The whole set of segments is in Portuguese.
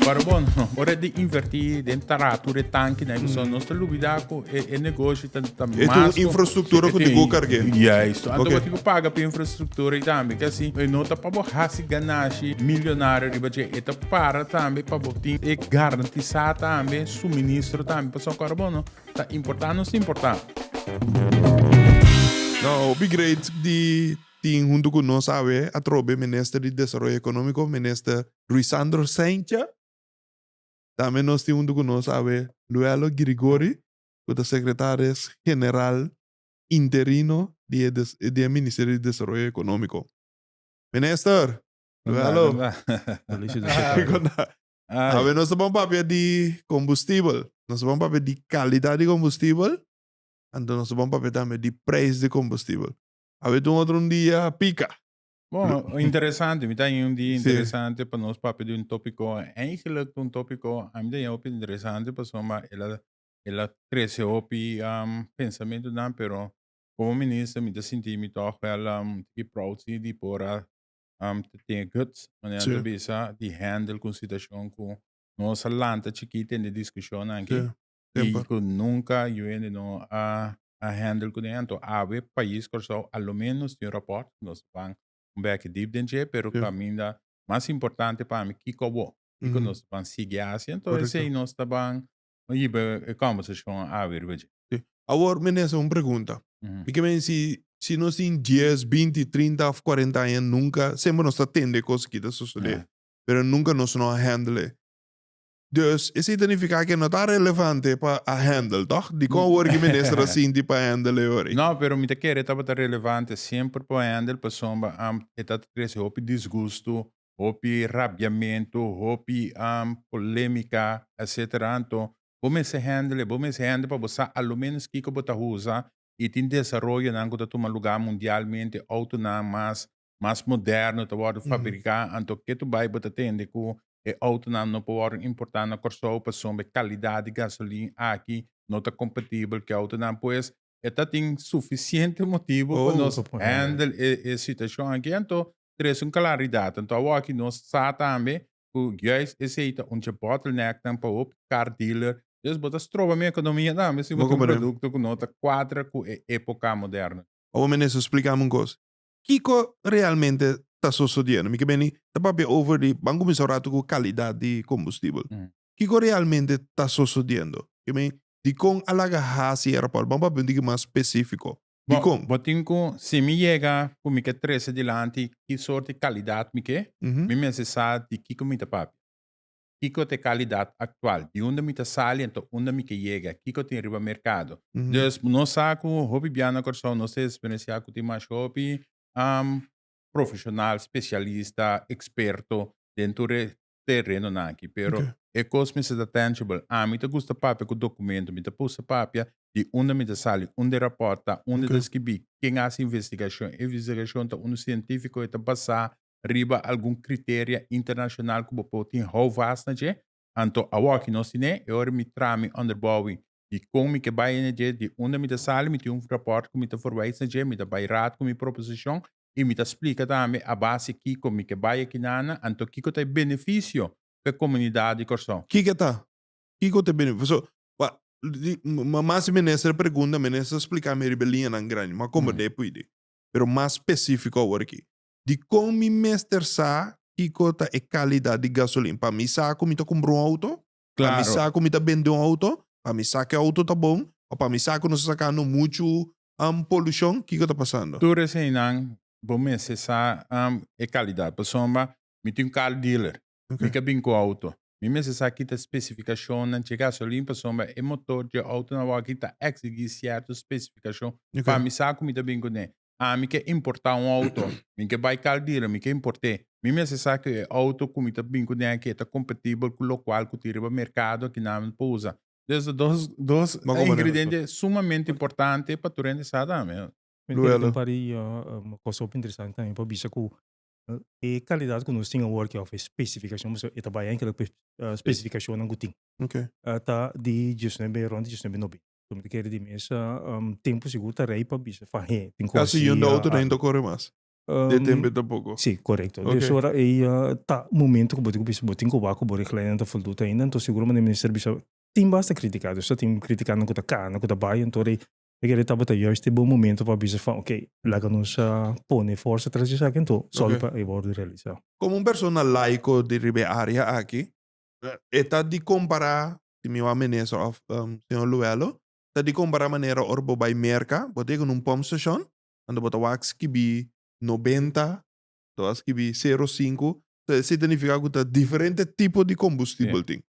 Para bom, ora de invertir de taratura tanque, né? Que só Mm. nós lubidaco e negócio tá E tu mais infrastrutura que digo cargue. é isso. Então Ok. você que paga para infraestrutura e também que assim, e nota para borrar ganache milionário riba de eta para também para botar e garantizar também suministro também para só carbono. Tá importante, não se importante. No, o big great di ting junto con nos sabe a trobe ministro de desarrollo económico, ministro Luisandro Sencha. Também nós temos junto con nos sabe Luelo Grigori, que é secretário general interino de Ministerio de Desarrollo Económico. Ministro, Luelo, a ver, nós vamos papel de combustível. Nós vamos papel de qualidade de combustível. Então nós vamos papel também de preço de combustível. A ver, um outro dia pica. Bom, interessante, me tem dia Sim. interessante para nós para pedir tópico, eigenlijk tópico, a mim tem interessante, para soma, ela cresce opi pensamento não, pero como ministro me senti me toch wel que proud de pora ter guts, wanneer Sim. de bisa die handle com situação com nossa lanta chiquita de discussão aqui, Sim. e Sempre. que nunca eu ainda não a handle com dentro, a ver país que só, ao menos tem rapport, nós vamos um back deep dentro, pero Sim. caminho mais importante para mim que que nós vamos seguir assim, então esse aí Correto. nós tá bem, aí a conversação a ver hoje. Sim. Agora, ministro, uma pergunta. Porque bem, se nós temos 10, 20, 30, 40 anos, nunca, sempre nós atende coisas que está sucedendo. Pero nunca nós não handle. Dus, isso significa que não está relevante para a handle, toch? De qual hora que ministro assim, de para handle hoje? Não, pero me te quer estava relevante sempre para handle para sombra está cresce hopi desgosto, hopi rabiamento, hopi polêmica, etc. Então, vamos se handle para você ao menos que você usa e tem desenvolvimento não que toma lugar mundialmente autonomado mais moderno, tá pode fabricar, então que tu vai botar tende com é autonomado não pode importar na corso para sombra qualidade de gasolina aqui não está compatível que autonomado pois eta tem suficiente motivo para nós handle a situação aqui, então traz claridade. Então, aqui nós sabemos que juist esse é bottleneck para o car dealer. Dus botas trova minha economia, não, mas se botar produto que nota quadra com época moderna. Ô, ministro, explica-me uma coisa. Kiko realmente está sucedendo? Me que bem, tá para over de banco misurado com qualidade de combustível. Kiko realmente está sucedendo? Que bem, de com alaga hasi aeroporto, vamos para um mais específico. De com? Botinco, se me chega com me que 13 adiante, que sorte de qualidade me que, me necessário de Kiko me papi. Kiko tem qualidade atual, de onde me sai, então onde me que chega, Kiko tem riba mercado. Dus nós saco, hobby biana corso, nós temos experiência com mais hobby, profissional, especialista, experto dentro do terreno aqui, pero é coisa se da tangible. Me te gusta papel com documento, me te pulsa papel de onde me te sai, onde reporta, onde descrevi, quem faz investigação tá um científico e te passar riba algum critério internacional que você tem how vast na je, anto awaki no sine, e ora me trami underbouwing de como que vai na je, de onde me te sai, me tem rapport que me te verwijst na je, me te vai raad com minha proposição e me te explica também a base que como que vai aqui nana, anto que tem benefício para a comunidade corção. Kiko tá? Kiko tem benefício. Mas ministro pergunta, ministro explica me rebelião na grande, mas como depois de. Pero mais específico agora aqui. De como me mestre sa Kiko tá é qualidade de gasolina. Para mim sa como tá comprar um auto, para mim sa como tá vender um auto, para mim sa que o auto tá bom, ou para mim sa que não está sacando muito poluição, Kiko tá passando. Tu resenang, bom mês sa é qualidade. Pessoa, me tem car dealer, me que bem com auto. Me sa aqui tá especificação, não chega gasolina, pessoa é motor de auto na aqui tá exigir certa especificação. Para mim sa como tá bem com né. Me que importar um auto, me que vai car dealer, me que importar. Me sa que auto como tá bem com né que tá compatível com o qual que tira para mercado que não pousa. Desde dois ingredientes sumamente importantes para tu render sadame. Tem uma coisa interessante também para bisa que a qualidade que nós temos work of especificação, mas é também aquela especificação não tem. Tá de just nebe ronde just nebe nobi. Como te quer de mesa tempo seguro tá rei para bisa fazer. Caso eu não auto nem corre mais. De tempo tampoco. Sì, corretto. Ok. Dus ora è ta momento che bisa botin ko wako bori client voldoende ainda, então seguro mas minister bisa tim basta criticado, só tim criticando com a cana, com a baia, então aí eu estava tá juist bom momento para bisa falar, ok, laga nos pone força atrás disso aqui, então só para e bordo realizar. Como un persona laico di ribe area aqui, eta di comparar, se mi va ministro of senhor Luelo, ta di comparar maneira orbo by merca, bote con un pump station, ando bota wax kibi 90, to as kibi 05, significa que differente tipo di combustível Yeah. tem.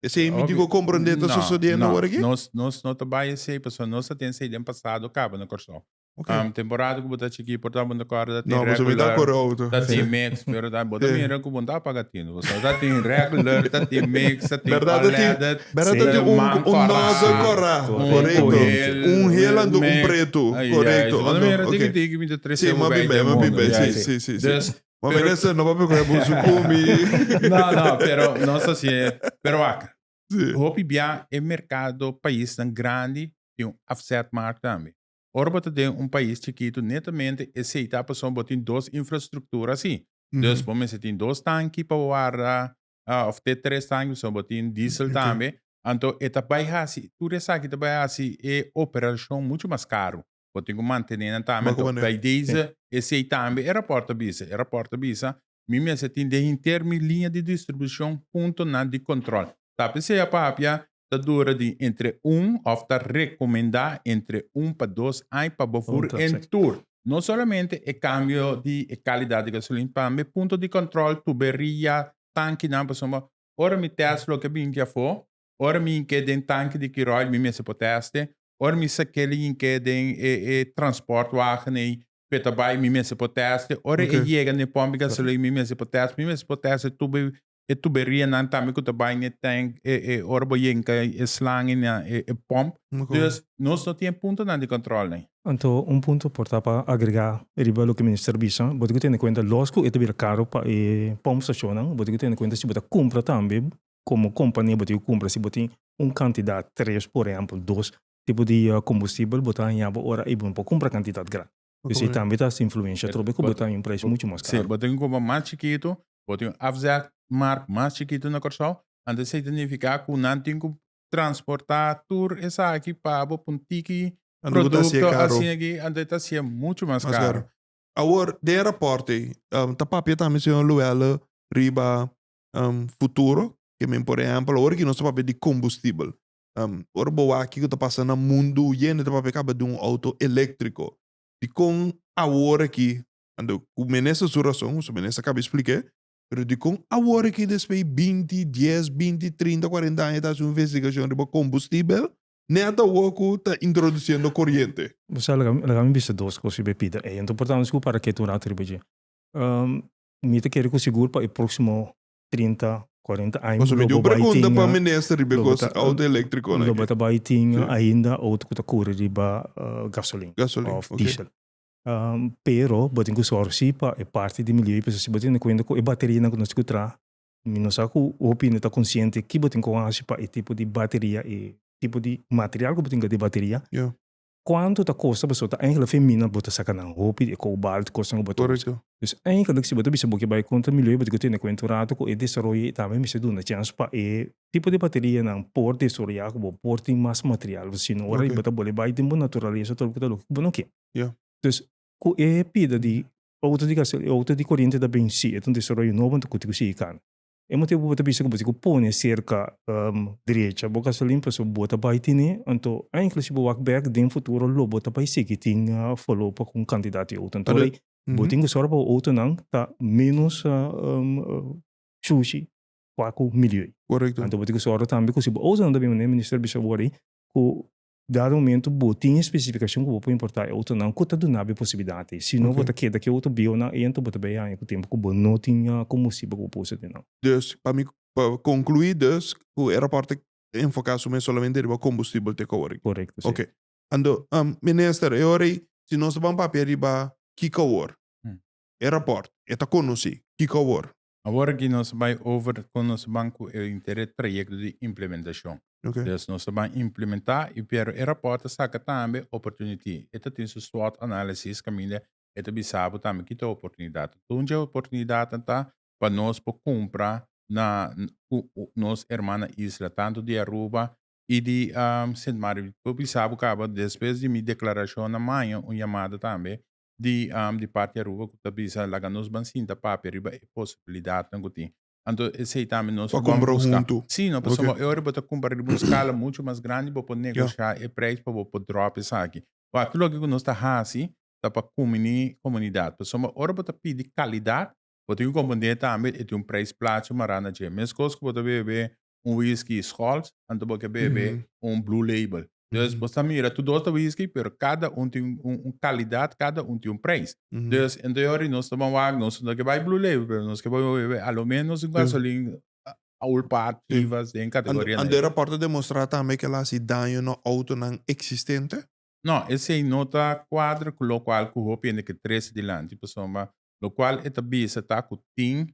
E se mi Óbvio. digo compreendendo Não, sucedendo não. agora aqui? Nós não trabalhamos assim, pessoal. Nós temos aí ano passado, acaba na Corsol. Ok. Temporada que botar aqui, portanto, na corda tem No, você me dá regular, cor auto. tá tem mix, pero tá bota mira que bom tá pagatino. Você tá tem regular, tá tem mix, tá tem Verdade olhada, tem um nosso corra, correto. Gel ando um preto, correto. Quando mira tem que me três Sim, ma bem, sim. Mas beleza, não vai pegar bolso come. Não, pero não sei se pero acá. Sim. Hopi bia é mercado país tão grande tem offset market também. Ora tem país chiquito netamente essa etapa são botin duas infraestruturas assim. Dus pomens het in dois tanques para guardar, of ter três tanques, são botin diesel também. Então, eta baixasi, tudo isso aqui baixasi é operação muito mais caro. Botin que manter também. Então, by deze, esse também era porta bisa. Mimi se tem de interme linha de distribuição ponto na de controle. Tapi se a papia ta dura de entre of ta recomendar entre para 2 anos para bofur em tour. Não somente é cambio de qualidade de gasolina, mas ponto de controle, tuberia, tanque, não, pessoal. Ora me teste o que bem que for, ora me que den tanque de Kirol, me se poteste, ora me se aquele que den transporte wagen e petabai, me se poteste, ora e chega ne pompe gasolina, me se poteste, tuberia não também que também ne tank ora boyenka slang in pomp. Dus nós não temos ponto de controle, né? Então, ponto para agregar riba o que o ministro bisa, você tem em conta losco é também caro para pump station, você tem em conta se você compra também como companhia você compra se você tem quantidade 3 por exemplo 2 tipo de combustível você tem a hora e bom para comprar quantidade grande. Então também tá influência trobe que você tem preço muito mais caro. Sim, você tem como mais chiquito, você tem afzet mark mais chiquito na Corsol, então significa que não tem que transportar tour essa aqui para um tiki produto assim aqui, então está sendo muito mais caro. Agora, de aeroporte, tá papel também se Luela riba futuro, que por exemplo, agora que nós papel de combustível. Ora boa aqui que tá passando no mundo, e ainda tá papel acaba de auto elétrico. E com agora aqui, ando, o menessa suração, o menessa acaba de explicar, pero de com agora aqui depois 20, 10, 20, 30, 40 anos da sua investigação de combustível, nada o está introduzindo corrente. Você lagami bisa duas coisas bebida. Então, portanto, para que tu não tribuji. Mita quer que o seguro para o próximo 30, 40 anos. Você me deu pergunta para o ministro de auto elétrico, né? Lo bata baiting ainda auto que cura riba gasolina of diesel. Pero botin que sorsi pa é parte de milhões de pessoas se botin conta com a bateria na conosco tra. Minus aku opinião tá consciente que botin com a pa e tipo de bateria e tipo de material que botin de bateria. Quanto tá custa pessoa tá eigenlijk femina bota sacanagem hopi e cobalt custa bota. Correto. Dus eigenlijk se bota bisa boki vai conta milhões botin que tem conta rato com e desenvolver também me se dá chance pa e tipo de bateria não por desenvolver com porting mais material se não ora bota bole vai de natureza todo que tá louco bom que. Dus ko e pida de auto de gasolina auto de corrente da benzina então desenvolver novo então que se can. É motivo bota bisa que bota põe cerca direita boca gasolina para bota vai tine então eigenlijk se boa back de futuro lo bota vai ser que tinha follow para com candidato auto então aí botin que sorba auto não tá menos sushi quaco milhões. Correto. Então botin que sorba também que se auto não deve nem ministro bisa worry ko dado momento botin especificação que vou importar auto não que tá do nabe possibilidade se não bota que daqui auto bio na então bota bem aí com tempo que não tinha combustível que possa ter não. Dus para mim concluir dus o aeroporto enfocar somente no combustível te cover. Correto. Ok. Ando minister e ora se nós vamos papel riba que cover. Aeroporto eta conosci que cover. Agora que nós vai over com nosso banco é interesse projeto de implementação. Okay. Dus nós vamos implementar e para o aeroporto saca também oportunidade. Eta tem SWOT analysis caminho e também sabe também que tem oportunidade. Então, a oportunidade tá para nós por comprar na nos hermana Isla, tanto de Aruba e de Saint Mary. Eu sabe que depois de minha declaração na manhã, uma chamada também de parte de Aruba, que também sabe lá nos bansinta papi riba e possibilidade não tem. Então, esse também nós Para vamos comprar buscar. junto. Sim, não Ok. passamos eu para comprar uma escala muito mais grande para negociar o preço para drop isso aqui. Aquilo que nós está assim, tá para comunidade. Passamos ora para pedir qualidade, porque o componente também é preço plástico marana je. Mesmo coisa que você beber whisky Scholz, então você beber Blue Label. Dus você mira tudo outro whisky, pero cada tem qualidade, cada tem preço. Dus em teoria nós estamos lá, nós não que vai Blue Label, pero nós que vai beber ao menos gasolina ulpativas em categoria. Andere rapporten demonstreert também que ela se danha no auto não existente. No, esse nota quadro com o qual que o que 13 de lá, tipo soma, o qual é também se tá com tem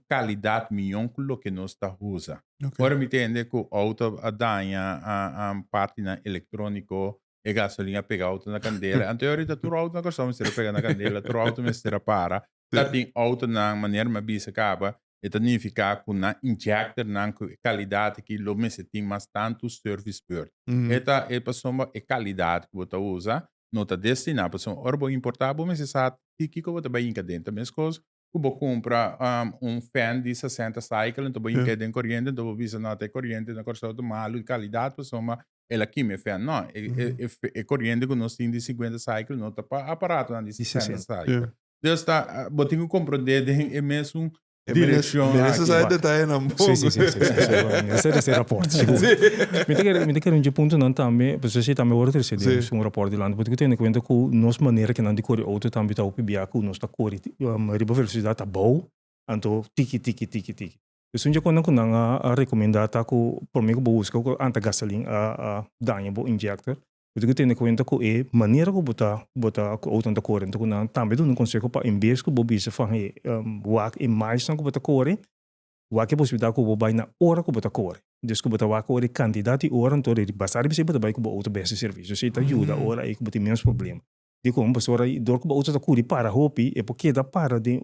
qualidade melhor com o que nós está usa. Ora me entende que o auto a danha a parte na eletrônico e gasolina pega auto na candela. Anteriormente tu auto na costa me pega na candela, tu auto me para. Tá tem auto na maneira me bisa acaba. E significa que na injector na qualidade que lo me se tem mais tanto service bird. Eta é pessoa é qualidade que você usa, não está destinado para ora bo importar, bo se sabe que você vai em dentro, mas coisa que você compra fan de 60 cycle, então vai em dentro corrente, então visa não tem corrente, na corção do malo de qualidade, pessoa ela aqui me fan, não, é corrente que nós temos de 50 cycle, não está para aparato de 60 cycle. Então está, você tem que compreender é mesmo direção. Essa sai detalhe na boca. Sim. Esse rapporto. Mi quero um ponto não também, porque se também outro receber um rapporto de lá, porque tem conta que nós maneira que não de correr auto também tá o PBA que nós tá correr, riba velocidade tá boa, então tiki. Então já quando não a recomendar tá que por mim que busca que anta gasolina a danha bo injector. Porque tem conta que é maneira que botar o auto anda correndo, então não também não consegue para em vez que bobi se faz wak e mais não que botar correr, wak é possibilidade que bobai na hora que botar correr. Dus que botar wak correr candidato e hora então ele basar de botar vai que botar auto best serviço, se tá ajuda hora aí que botar menos problema. De como pessoa aí dor que botar auto tá correr para hopi é porque dá para de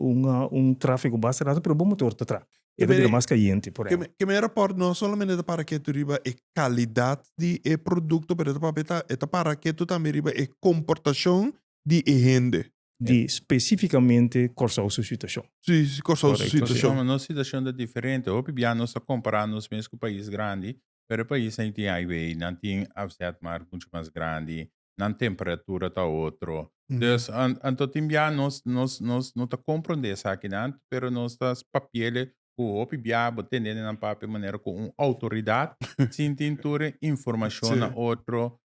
tráfego bastante para o motor tá atrás. É bem mais caliente por aí. Que me rapporto não somente para que tu riba é qualidade de produto, pero é para que tu também riba é comportação de gente. De especificamente corsa a sua situação. Sim, corsa a sua situação. Nossa situação é diferente. O PBA nós está comparando nos mesmos com país grande, pero o país não tem highway, não tem offset mar muito mais grande, não temperatura tá outro. Então PBA nós não está compreendendo isso aqui não, pero nós está papel o PBA botando na papel maneira com autoridade, sem tintura informação na outro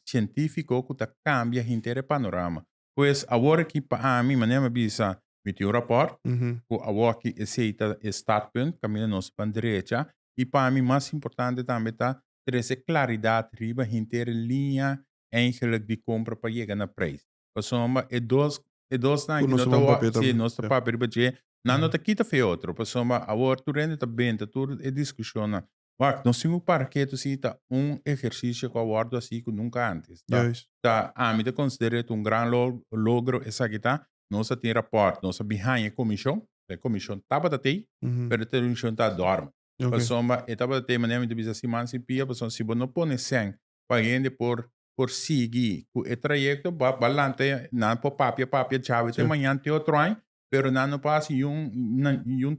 científico que tá cambia inteiro panorama. Pois agora que para mim maneira bisa meter o rapport, o agora que aceita startpunt, caminho nosso para direita, e para mim mais importante também tá trazer claridade riba inteira linha eigenlijk de compra para chegar na preço. Pessoal, é dois na que nós tá papel riba não tá quita fe outro, pessoal, agora tu rende tá bem, tá tudo é discussão. Nós temos para que tu cita exercício que eu guardo assim que nunca antes. Tá, a mim te considero grande logro essa aqui tá. Nós temos rapport, nós behind a comissão tava da tei, pero a comissão tá dorme. Pessoal, tava da tei, maneira de bisa se mancipia, pessoal, se não põe sem, pagando por seguir o trajeto, balante, não por papia, chave, até amanhã te outro ano, pero não passa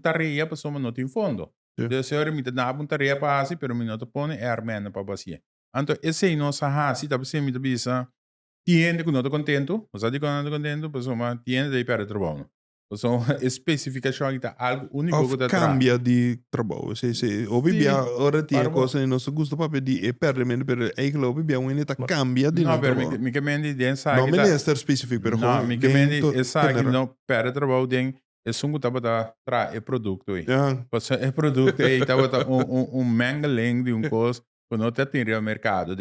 tarefa, pessoal, não tem fundo. De senhora me dá uma tarefa para assim, pero me não te põe armena para bacia. Então, esse é nossa raça, tá você me bisa, tiende que não tô contento, você diz que não tô contento, pessoal, mas tiende de para trabalho. Pessoal, especificação que tá algo único que tá cambia de trabalho. Se o bibia ora tinha coisa não se gosta para pedir e permanente, pero eigenlijk o bibia uma tá cambia de trabalho. Não, pero me que diz não me é específico, pero não, me que essa que não para trabalho den é sungo tava tra é produto aí. Você é produto aí tava mangling de coisa que não tem no mercado.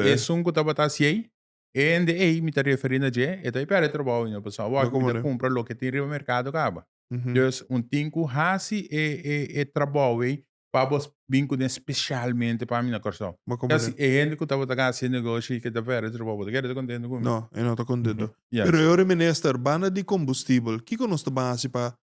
É sungo tava assim. E me está referindo a é daí para trabalho, pessoal. Agora compra o que tem no mercado acaba. Dus tinco hasi e trabalho Pabos vinculam especialmente para mim na corção. Ma come Kasi gente que estava a fazer negócio que da fera trabalho, que era contente com. No, eu não estou contento. Yes. Pero eu minister, banda de combustível, que nós base para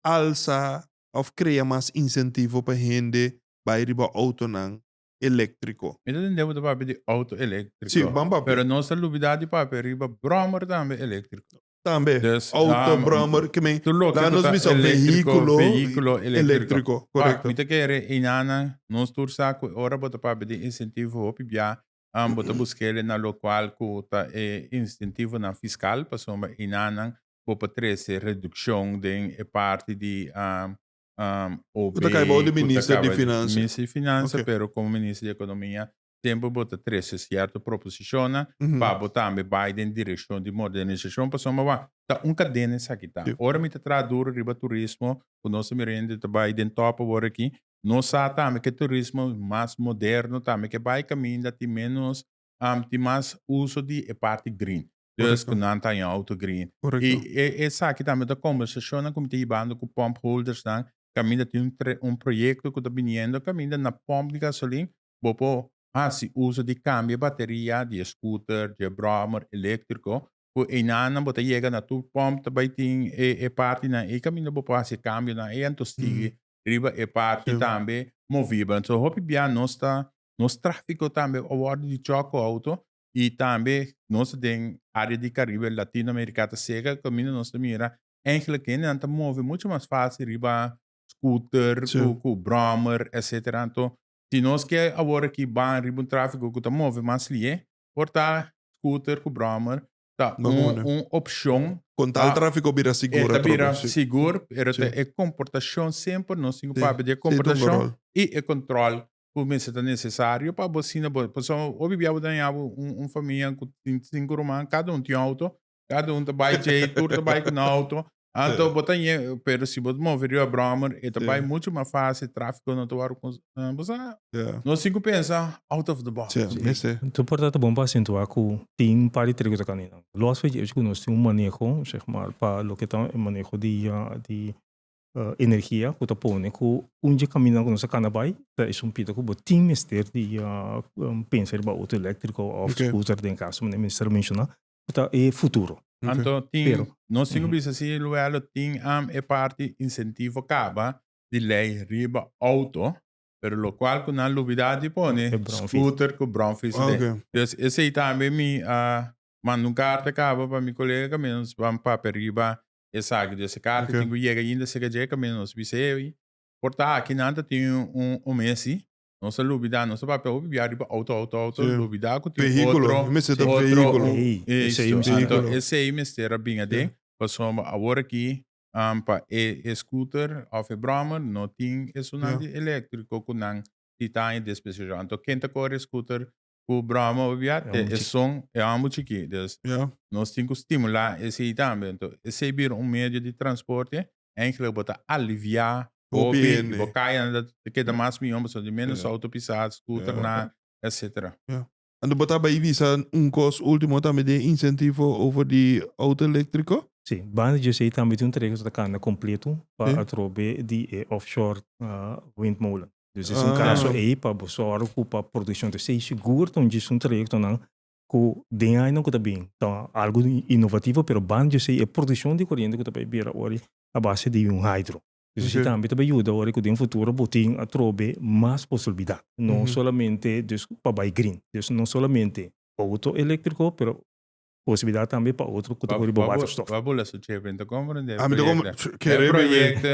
alça ou criar mais incentivo para gente vai riba auto não elétrico. Então entendemos da papo de auto elétrico. Sim, vamos para. Pero nossa novidade papo riba Brommer também elétrico. Também. Dus, Auto, Brommer, que me lá nós missão veículo elétrico, correto. Muita querer inana, nós tur saco ora bota papo de incentivo opibia, bota buscar na local que tá incentivo na fiscal, para soma inana, para trazer redução de parte de OB. Você acabou de ministro de Finanças. Ministro de Finanças, pero como ministro de Economia, sempre bota trazer certa proposição para botar Biden direção de modernização, para soma tá cadena essa aqui tá. Ora me traduz riba turismo, o nosso merende tá Biden top agora aqui. Nós sabemos que turismo mais moderno também que vai caminhar de menos de mais uso de parte green. Dus que não tem auto green. E essa aqui também da conversação com o bando com pump holders dan caminha tem projeto que está vindo caminha na pompa de gasolina, bopo se uso de câmbio bateria de scooter, de Brommer elétrico, o inana bota chega na tu pompa também tem parte na e caminha bopo se câmbio na e antostige riba e parte também movível. Então hopi bia nos tráfico também o ordem de choque auto e também nós tem área de Caribe Latino-Americana seca caminha nós mira eigenlijk que não move muito mais fácil riba scooter, com Brommer, etc. Então, se nós quer agora que vai riba tráfico que move mais ali, portar scooter com Brommer, tá opção. Com tal tráfico vira seguro. Vira seguro, é comportação sempre, nós temos papel de comportação e controle. Como se é necessário para você, hoje eu família com 5 irmãos, cada um tem auto, cada um vai jeito, vai com auto. Então, pero se você mover a Brommer, vai muito mais fácil, tráfego não toar com nós cinco pensa out of the box. Então, portanto, bom para acentuar que tem para ter coisa canina. Logo, vezes que nós temos manejo, sei lá, para o que tá manejo de energia, que tá pondo, que onde caminha com nossa canabai, é pita que tem mister de pensar para auto elétrico ou scooter de caso, mas ministro mencionar, que é futuro. Então, nós temos assim, Luelo tem parte incentivo acaba de lei riba auto, pero lo qual com a novidade põe scooter com Bromfield. Então, esse aí também me manda carta acaba para meu colega menos vamos para riba essa carta tem que chegar ainda se que chega menos visei portar aqui nada tem mês nossa novidade, nosso papel é riba auto, novidade que tem outro veículo. Esse aí mistério bem de passamos agora aqui para scooter ou Brommer não tem isso nada elétrico com não tem despesas. Então quem tá corre scooter com Brommer é som é muito chique. Nós temos que estimular esse aí também. Então esse é meio de transporte eigenlijk para aliviar Bocaia, que dá mais milhão, de menos autopisado, scooter, etc. Ando botar para visa custo último também de incentivo over de auto elétrico? Sim, banda de sei também tem trecho da cana completo para atrobe de offshore windmolen. Dus é caso aí para você ocupar produção de sei seguro, então diz trecho não que tem aí não que tá bem, então algo inovativo, pero banda de sei é produção de corrente que tá bem vira hoje a base de hidro. Dus okay. Também ajuda agora que no futuro botem a trobe mais possibilidade, não somente dus para green, dus não somente auto elétrico, pero possibilidade também para outro categoria de waterstof. Vamos succedere, então compreende. Me projeto.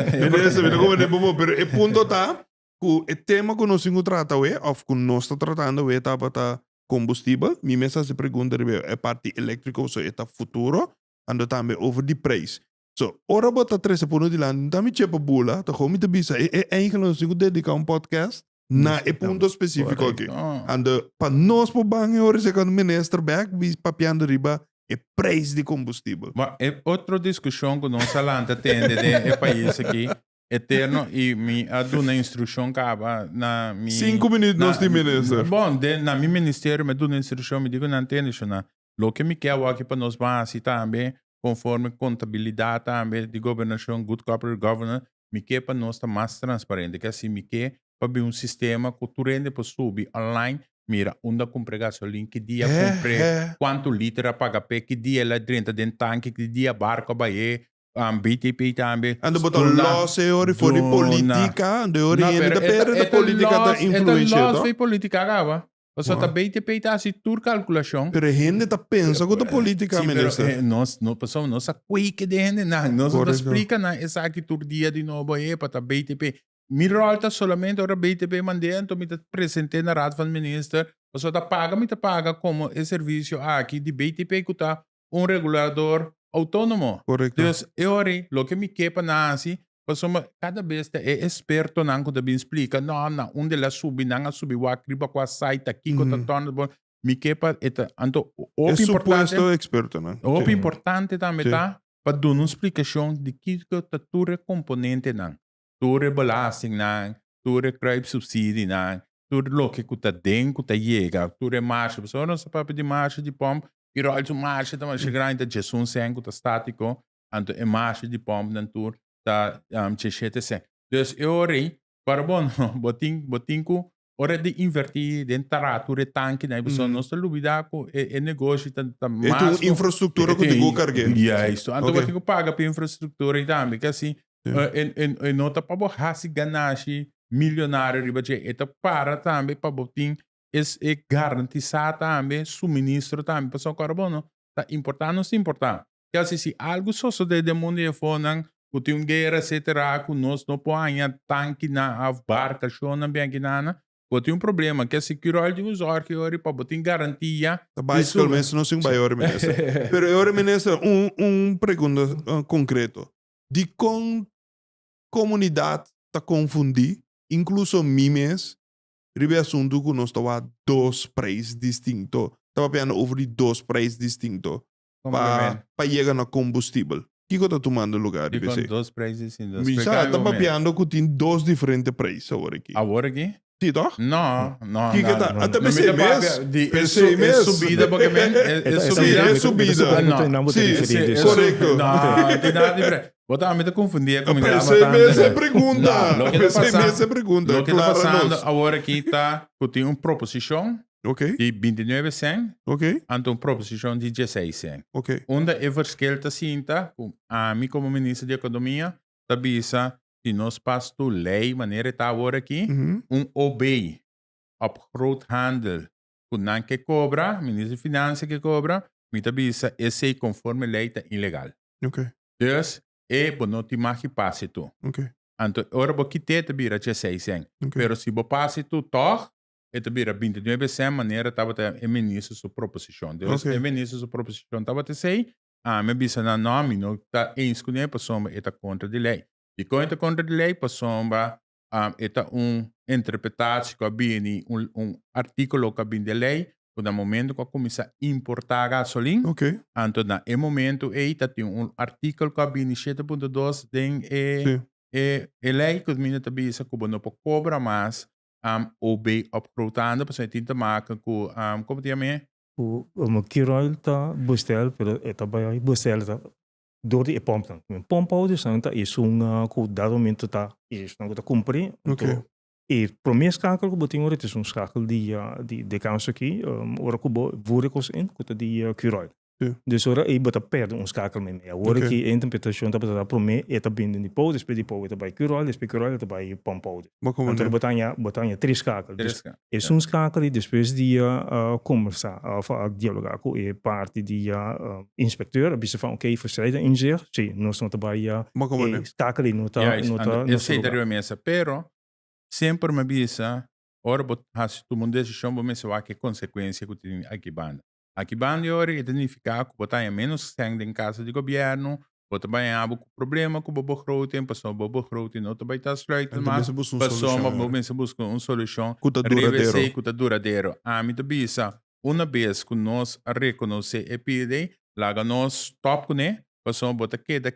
Me compreende, pero o ponto tá que o tema que nós estamos tratando é, ou que nós estamos tratando é para combustível. Minha mensagem pergunta é parte elétrica, ou seja, futuro, ando também over de preço. So, ora bota 13 puntos de lá, então me chepa bula, tá como te bisa, eigenlijk nós temos que dedicar podcast na ponto específico aqui. Ando para nós por banho ora se quando ministro back, bis papiando riba é preço de combustível. Mas é outra discussão que nós falamos atende de país aqui. Eterno e me aduna instrução acaba na mi 5 minutos nós de ministro. Bom, na mi ministério me duna instrução me digo não entende isso não. Lo que me quer aqui para nós base também conforme contabilidade também de governação, good corporate governance, me quer para nós estar mais transparente, que assim me quer para um sistema que tu rende para subir online. Mira, onde compra gasolina, que dia compre, quanto litro paga pé, que dia ela dentro de tanque, que dia barco vai BTP também. Ando botar loss e ori fuori politica, ando ori pero da perde da politica da influência, loss foi política agora. Você tá BTP tá assim tur calculação. Pero gente tá pensa que a política ministra. Nós pessoal nós quick de gente não, nós não explica na essa aqui tur dia de novo é para BTP. Mi rolta solamente ora BTP mandando me presente na raad van minister. Você tá paga como o serviço aqui de BTP que tá regulador autônomo. Correto. Dus ori lo que me quepa na assim, cada vez é experto não quando me explica, não, onde ela subi, não subi o acriba com a site aqui com a torna bom, me quepa eta anto o importante experto, né? O importante também tá para dar uma explicação de que tá tudo componente não. Tudo belasting não, tudo krijgt subsídio não, tudo lo que tá dentro tá chega, tudo marcha, pessoal não sabe de marcha de pompa. E o alto marcha também chegar ainda de som senco tá estático, anto é marcha de pompa na tour tá chechete sen. Dus eu rei para bom botinco hora de invertir dentro da tour tanque na pessoa não está lubida com é negócio tá mais infraestrutura que digo cargue. Isso. Anto botinco paga para infraestrutura e também que assim e nota para borrasi ganashi milionário riba je eta para também para botin é garantizar também suministro também para o carbono tá importante não se importa que assim se algo só de mundo e fonan que tem guerra etc que nós não podemos tanque na barca show na bem que nana que tem problema que assim que o de usar que ori para botar garantia tá basicamente não são maior ministro pero agora ministro pergunta concreto de comunidade tá confundir incluso mimes ribe assunto que nós estava dois preços distintos. Estava pensando over dois preços distintos para chegar no combustível. O que está tomando lugar? E com dois preços distintos. Estava pensando que tem dois diferentes preços agora aqui. Agora aqui? Sim, toch? Não. Que está? Até É subida, porque é subida. Sim, correto. Não, tem nada diferente. Botar a meta confundir com essa pergunta. Essa pergunta. O que está passando agora aqui está que tem uma proposição de 29 cent, e uma proposição de 16 cent. Onde é verschil te zien, a mim como ministro de Economia, tabisa que nós passamos lei, maneira está agora aqui, OB, op groothandel, que não que cobra, ministro de Finanças que cobra, me tabisa esse conforme lei está ilegal. Dus, não te mais que passe tu. Então, agora vou quitar te bira 16 cent. Pero se vou passe tu, toch, te bira 29 cent, maneira estava te ministro sua proposição. Dus, ministro sua proposição estava te sei, me bisa na nome, não está inscrever para soma eta contra de lei. E contra de lei para soma eta interpretação que habia artículo que habia de lei, no momento que começa a importar gasolina, então na momento aí tem artículo que habia 7.2 de lei que mina também isso que não pode cobrar mais OB opgrotando para você tentar marcar com como te chama? O Kirol tá bestel, pero é também bestel tá door die pomp dan. Pomphouder zijn dat is com dat momento tá is não tá cumprir. E para mim schakel que botinho het is schakel die kans aqui, ora que vore cos in, que die Kirol. Dus ora e bota perde schakel met mij. Ora que a interpretação tá para mim é tá bem de pau, depois de pau tá by Kirol, depois Kirol tá by pomphouder. Então botanya três schakel. É schakel e depois die conversa of dialogar com e parte die inspecteur, bisa van oké verspreiden in zich. Sim, nós não tá by schakel e não tá eu sei da remessa, pero sempre me bisa, ora has tu mundo decisão para me saber que consequência que tem aqui banda. Aqui banda ora identificar que botar menos sangue em casa de governo, botar bem abo com problema com bobo grote, passou bobo grote não também tá sluiten, mas passou mas busca uma solução que duradouro. A mim te bisa, uma vez que nós reconhecer e pedir, laga nós top né, passou botar queda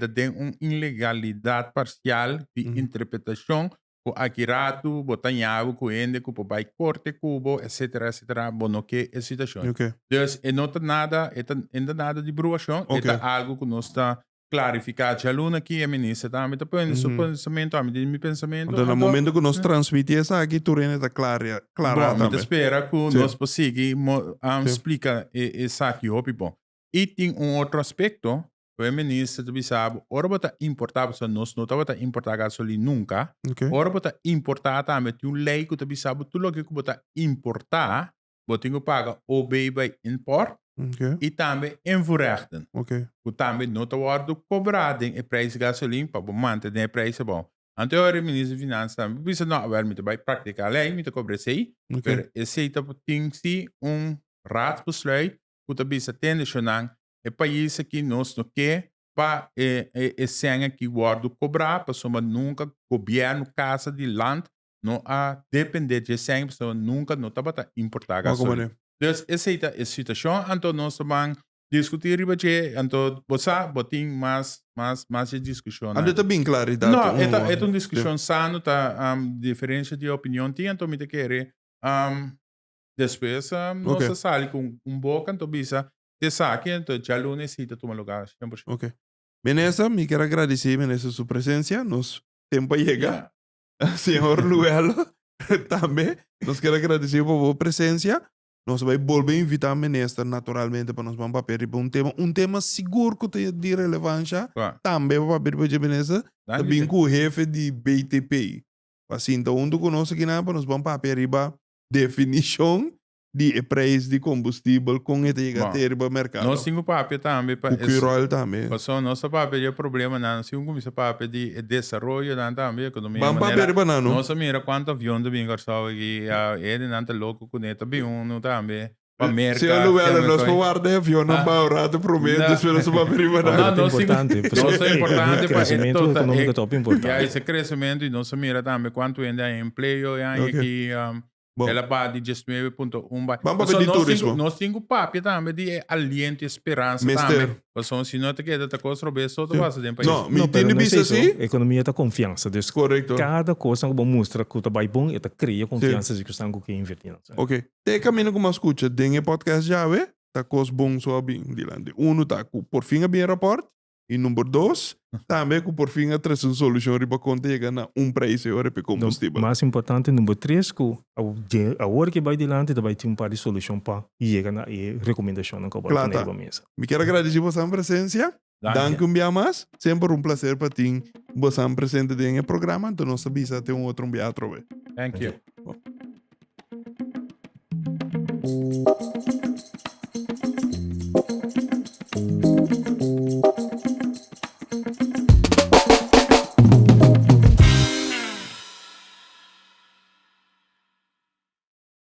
de ilegalidade parcial de interpretação aqui rato, botanhava com ele, com o pai corte cubo, etc, bono que é situação. Dus, não tem nada, ainda nada de bruação, é algo que nós está clarificar a aluna aqui a ministra também depois seu pensamento também meu pensamento Então, no momento que nós transmitimos essa aqui, tu está clara bom também. espera que Sim. nós possamos Sim. explica essa aqui bom e tem outro aspecto o ministro tu sabe ora bota importar para nós não tá importar gasolina nunca Okay. ora bota importar também tem lei que tu sabe tu logo que bota importar botinho que paga OB by import Okay. e também invoerrechten. Okay. Que também não está worden cobrado em preço de gasolina para manter o preço bom. Então, o ministro de Finanças também precisa não vai muito bem praticar a lei, muito cobrar sei, Okay. mas esse tem sim raadsbesluit que precisa tensionar o país que nós não quer para senha que worden cobrado, para soma nunca governo casa de land não a depender de senha, para nunca não está para importar gasolina. Dus essa é a situação, então nós vamos discutir sobre então você botin mais de discussão. Anda tá bem claro, não, é uma discussão sana, tá diferença de opinião, tem então me te querer depois nós saímos com boca, então bisa te saque, então já lo necessita tomar lugar 100%. Ok. Menessa, me quero agradecer, Menessa, sua presença, nos tempo chega. Senhor Luelo, também, nós quero agradecer por sua presença. Nós vamos volver a invitar a ministra naturalmente para nós vamos papel para um tema seguro que tem de relevância também para papel para a ministra também com o chefe de BTP assim então onde conosco aqui para nós vamos papel para definição de preço de combustível com a etiqueta para o mercado nós temos papel também para o Quirol também passou nosso papel é problema não se começa papel de desenvolvimento também economia vamos papel para não nós mira quanto avião de bingo só aqui é de nanta louco com neto avião também para se eu não nós vamos guardar avião não para o rato prometo espero só papel para não é importante é importante para crescimento econômico top importante esse crescimento e nós mira também quanto ainda emprego e aqui ela vai de 19.1 vamos para de turismo nós temos papel também de aliento e esperança também porque se não te queda te costa bem só tu passa dentro não me tem visto assim economia tá confiança correto cada coisa que vamos mostrar que tá bom e tá cria confiança de que estão com quem investir ok te caminho como escuta dengue podcast já vê tá coisa bom só bem dilante tá por fim a bem rapport e número 2 também que por fim a trazer uma solução para conta chegar na preço hora para combustível. Mais importante número 3 que a hora que vai dilante vai ter par de solução para chegar na recomendação que vai ter na mesa. Me quero agradecer por sua presença. Danke um dia mais. Sempre prazer para ti você presente no programa. Então nós sabemos até outro dia outra vez. Thank you.